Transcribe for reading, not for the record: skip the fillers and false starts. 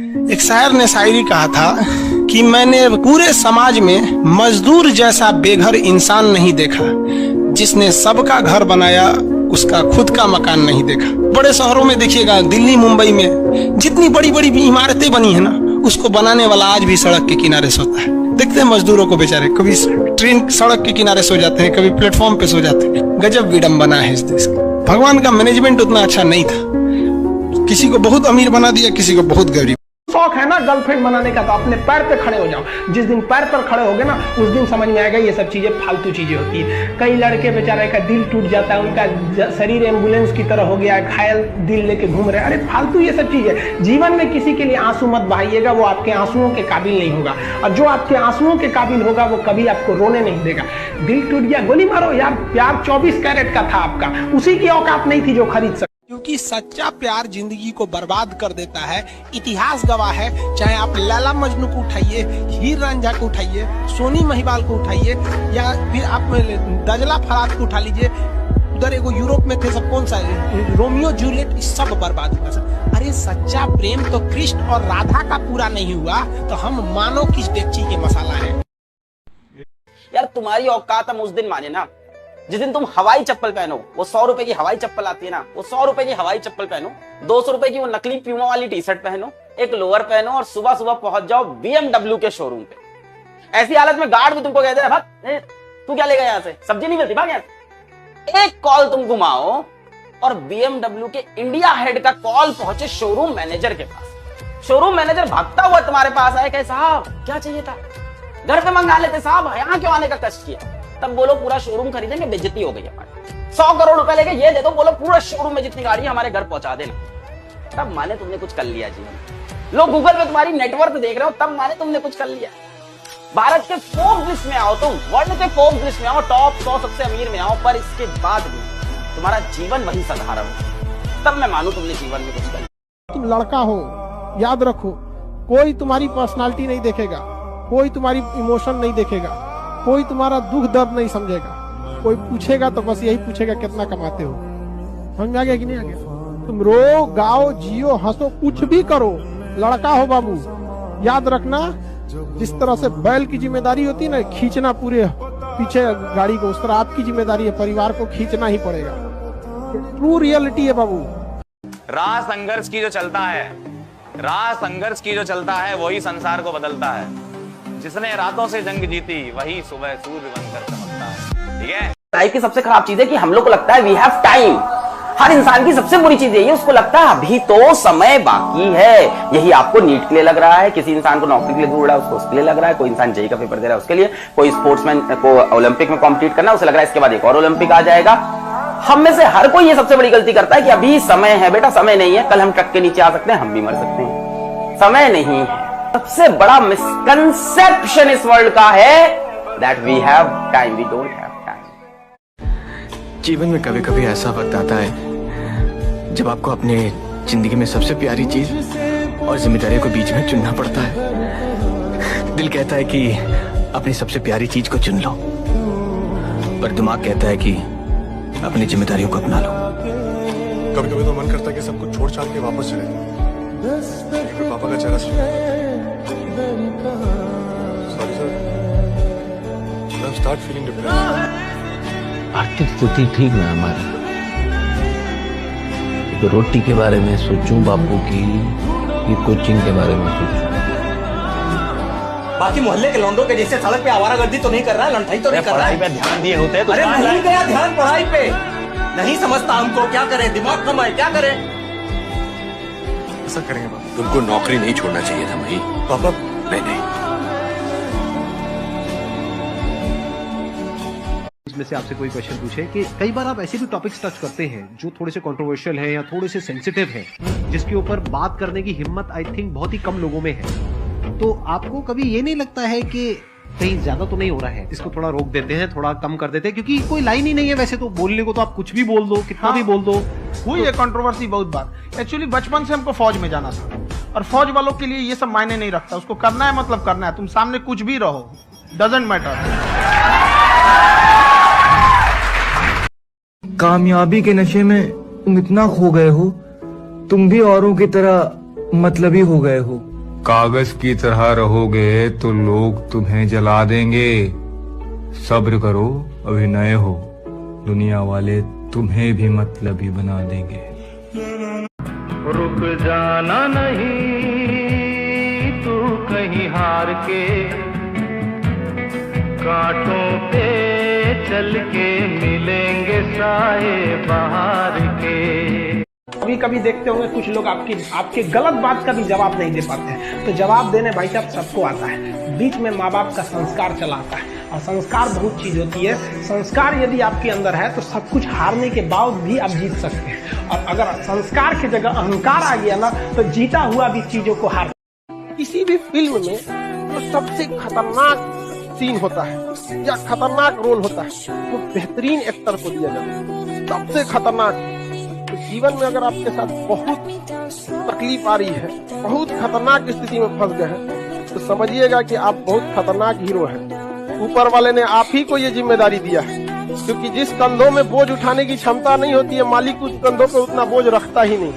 एक शायर ने शायरी कहा था कि मैंने पूरे समाज में मजदूर जैसा बेघर इंसान नहीं देखा, जिसने सबका घर बनाया उसका खुद का मकान नहीं देखा। बड़े शहरों में देखिएगा, दिल्ली मुंबई में जितनी बड़ी बड़ी इमारतें बनी है ना, उसको बनाने वाला आज भी सड़क के किनारे सोता है। देखते हैं मजदूरों को बेचारे, कभी ट्रेन सड़क के किनारे सो जाते हैं, कभी प्लेटफॉर्म पे सो जाते हैं। गजब विडंबना है इस देश का। भगवान का मैनेजमेंट उतना अच्छा नहीं था, किसी को बहुत अमीर बना दिया, किसी को बहुत गरीब। शौक है ना गर्लफ्रेंड बनाने का, तो अपने पैर पे खड़े हो जाओ। जिस दिन पैर पर खड़े होगे ना, उस दिन समझ में आएगा ये सब चीजें फालतू चीजें होती है। कई लड़के बेचारे का दिल टूट जाता है, उनका शरीर एम्बुलेंस की तरह हो गया है, घायल दिल लेके घूम रहे हैं। अरे फालतू ये सब चीजें। जीवन में किसी के लिए आंसू मत बहाइएगा, वो आपके आंसुओं के काबिल नहीं होगा, और जो आपके आंसुओं के काबिल होगा वो कभी आपको रोने नहीं देगा। दिल टूट गया, गोली मारो यार, प्यार 24 कैरेट का था आपका, उसी की औकात नहीं थी जो खरीद सके। क्योंकि सच्चा प्यार जिंदगी को बर्बाद कर देता है। इतिहास गवाह है, चाहे आप लैला मजनू को उठाइए, हीर रांझा को उठाइए, सोनी महिवाल को उठाइए, या फिर आप दजला फरात को उठा लीजिए। उधर एगो यूरोप में थे सब, कौन सा रोमियो जूलियट, सब बर्बाद हुआ। अरे सच्चा प्रेम तो कृष्ण और राधा का पूरा नहीं हुआ, तो हम मानो किस डेगची के मसाला है। यार तुम्हारी औकात हम उस दिन माने ना, जिस दिन तुम हवाई चप्पल पहनो। वो 100 रुपए की हवाई चप्पल आती है ना, वो 100 रुपए की हवाई चप्पल पहनो, 200 रुपए की वो नकली प्यूमा वाली टी शर्ट पहनो, एक लोअर पहनो, और सुबह सुबह पहुंच जाओ BMW के शोरूम पे। ऐसी हालत में गार्ड भी तुमको कहते हैं, भाग तू क्या लेगा यहाँ से, सब्जी नहीं मिलती, भाग यहाँ से। एक कॉल तुम घुमाओ और BMW के इंडिया हेड का कॉल पहुंचे शोरूम मैनेजर के पास। शोरूम मैनेजर भागता हुआ तुम्हारे पास आए, कहे साहब क्या चाहिए था, घर पे मंगा लेते साहब, यहाँ क्यों आने का कष्ट किया। तब बोलो पूरा शोरूम खरीदेंगे, बेइज्जती हो गई हमारी। 100 करोड़ रुपए लेके ये दे दो, बोलो पूरा शोरूम में जितनी गाड़ी हमारे घर पहुंचा देना। तब माने तुमने कुछ कर लिया जीवन। लोग गूगल पे तुम्हारी नेटवर्थ देख रहे हो, तब माने तुमने कुछ कर लिया। भारत के फोर्ब्स लिस्ट में आओ, तुम वर्ल्ड के फोर्ब्स लिस्ट में आओ, टॉप 100 सबसे अमीर में आओ, पर इसके बाद भी तुम्हारा जीवन वही साधारण हो, तब मैं मानू तुमने जीवन में कुछ कर लिया। तुम लड़का हो, याद रखो, कोई तुम्हारी पर्सनालिटी नहीं देखेगा, कोई तुम्हारी इमोशन नहीं देखेगा, कोई तुम्हारा दुख दर्द नहीं समझेगा। कोई पूछेगा तो बस यही पूछेगा कितना कमाते हो। समझ आ गया कि नहीं आ गया? तुम रो, गाओ, जियो, हंसो, कुछ भी करो, लड़का हो बाबू। याद रखना, जिस तरह से बैल की जिम्मेदारी होती है ना, खींचना पूरे पीछे गाड़ी को, उस तरह आपकी जिम्मेदारी है, परिवार को खींचना ही पड़ेगा। ट्रू रियलिटी है बाबू। राह संघर्ष की जो चलता है, राह संघर्ष की जो चलता है, वही संसार को बदलता है। जिसने रातों से जंग जीती, वही सुबह सूर्य बनकर चमकता है। ठीक है। लाइफ की सबसे खराब चीज है कि हम लोग को लगता है वी हैव टाइम। हर इंसान की सबसे बुरी चीज यही है, उसको लगता है अभी तो समय बाकी है। यही आपको नीट के लिए लग रहा है, किसी इंसान को नौकरी के लिए ढूंढ रहा है, उसको उसके लिए लग रहा है, कोई इंसान जेईई का पेपर दे रहा है उसके लिए, कोई स्पोर्ट्समैन को ओलंपिक में कॉम्पीट करना, उसे लग रहा है इसके बाद एक और ओलंपिक आ जाएगा। हम में से हर कोई ये सबसे बड़ी गलती करता है कि अभी समय है। बेटा समय नहीं है, कल हम ट्रक के नीचे आ सकते हैं, हम भी मर सकते हैं। समय नहीं है। सबसे बड़ा मिसकंसेप्शन इस वर्ल्ड का है that we have time, we don't have time. जीवन में कभी कभी ऐसा वक्त आता है जब आपको अपने जिंदगी में सबसे प्यारी चीज और जिम्मेदारियों को बीच में चुनना पड़ता है। दिल कहता है कि अपनी सबसे प्यारी चीज को चुन लो, पर दिमाग कहता है कि अपनी जिम्मेदारियों को अपना लो। कभी कभी तो मन करता है कि सब कुछ छोड़ छाड़ के वापस चले जाओ, पापा का चेहरा sorry sir, I am start feeling depressed. आर्थिक स्थिति ठीक ना हमारी, तो रोटी के बारे में सोचूं, बापू की ये कोचिंग के बारे में सोचूं। बाकी मोहल्ले के लौंडों के जैसे सड़क पे आवारागर्दी तो नहीं कर रहा है, लंठाई तो नहीं कर रहा है। पढ़ाई पे ध्यान दिए होते तो अरे नहीं गया ध्यान पढ़ाई पे, नहीं समझता हमको, क्या करे, दिमाग कम है, क्या करे। ऐसा करेंगे पापा। तुमको नौकरी नहीं छोड़ना चाहिए था मही। पापा नहीं। इसमें से आपसे कोई क्वेश्चन पूछे कि कई बार आप ऐसे भी टॉपिक्स टच करते हैं जो थोड़े से कंट्रोवर्शियल है या थोड़े से सेंसिटिव है, जिसके ऊपर बात करने की हिम्मत आई थिंक बहुत ही कम लोगों में है। तो आपको कभी ये नहीं लगता है कि कहीं ज्यादा तो नहीं हो रहा है, इसको थोड़ा रोक देते हैं, थोड़ा कम कर देते हैं, क्योंकि कोई लाइन ही नहीं है वैसे तो बोलने को, तो आप कुछ भी बोल दो, कितना भी बोल दो। हुई है कंट्रोवर्सी बहुत बार। एक्चुअली बचपन से हमको फौज में जाना था, और फौज वालों के लिए ये सब मायने नहीं रखता, उसको करना है मतलब करना है, तुम सामने कुछ भी रहो, डजंट मैटर। कामयाबी के नशे में तुम इतना खो गए हो, तुम भी औरों की तरह मतलबी हो गए हो। कागज की तरह रहोगे तो लोग तुम्हें जला देंगे। सब्र करो, अभी नए हो, दुनिया वाले तुम्हें भी मतलबी बना देंगे। रुक जाना नहीं तू कहीं हार के, कांटों पे चल के मिलेंगे साए बाहर के। कभी कभी देखते होंगे कुछ लोग आपके गलत बात का भी जवाब नहीं दे पाते हैं। तो जवाब देने भाई साहब सबको आता है, बीच में माँ बाप का संस्कार चला आता है। और संस्कार बहुत चीज होती है। संस्कार यदि आपके अंदर है तो सब कुछ हारने के बाद भी आप जीत सकते हैं। और अगर संस्कार की जगह अहंकार आ गया ना तो जीता हुआ भी चीजों को हार। किसी भी फिल्म में जो सबसे खतरनाक सीन होता है या खतरनाक रोल होता है वो बेहतरीन एक्टर को दिया जाता है, सबसे खतरनाक। तो जीवन में अगर आपके साथ बहुत तकलीफ आ रही है, बहुत खतरनाक स्थिति में फंस गए हैं, तो समझिएगा कि आप बहुत खतरनाक हीरो हैं। ऊपर वाले ने आप ही को ये जिम्मेदारी दिया है, क्योंकि जिस कंधों में बोझ उठाने की क्षमता नहीं होती है, मालिक उस कंधों पे उतना बोझ रखता ही नहीं।